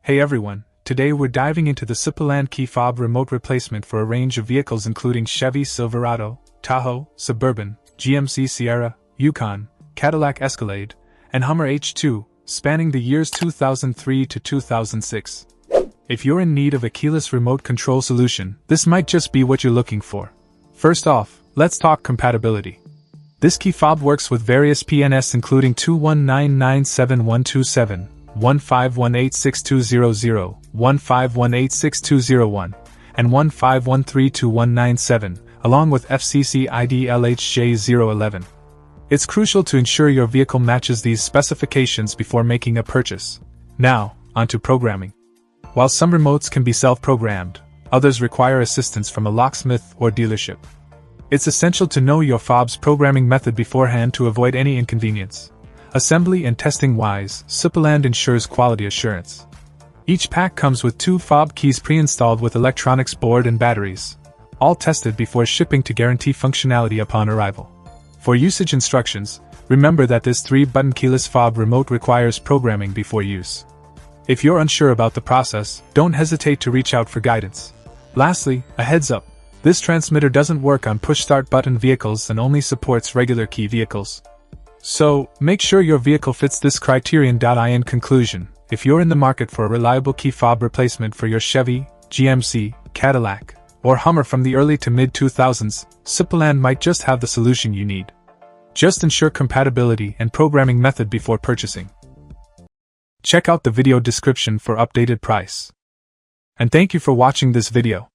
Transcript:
Hey everyone, today we're diving into the SUPALAND key fob remote replacement for a range of vehicles including Chevy Silverado, Tahoe, Suburban, GMC Sierra, Yukon, Cadillac Escalade, and Hummer H2, spanning the years 2003 to 2006. If you're in need of a keyless remote control solution, this might just be what you're looking for. First off, let's talk compatibility. This key fob works with various PNS including 219971271, 15186200, 15186201, and 15132197, along with FCC ID LHJ011. It's crucial to ensure your vehicle matches these specifications before making a purchase. Now, onto programming. While some remotes can be self-programmed, others require assistance from a locksmith or dealership. It's essential to know your fob's programming method beforehand to avoid any inconvenience. Assembly and testing-wise, SUPALAND ensures quality assurance. Each pack comes with 2 fob keys pre-installed with electronics board and batteries, all tested before shipping to guarantee functionality upon arrival. For usage instructions, remember that this 3-button keyless fob remote requires programming before use. If you're unsure about the process, don't hesitate to reach out for guidance. Lastly, a heads up, this transmitter doesn't work on push-start button vehicles and only supports regular key vehicles. So, make sure your vehicle fits this criterion. In conclusion, if you're in the market for a reliable key fob replacement for your Chevy, GMC, Cadillac, or Hummer from the early to mid-2000s, SUPALAND might just have the solution you need. Just ensure compatibility and programming method before purchasing. Check out the video description for updated price. And thank you for watching this video.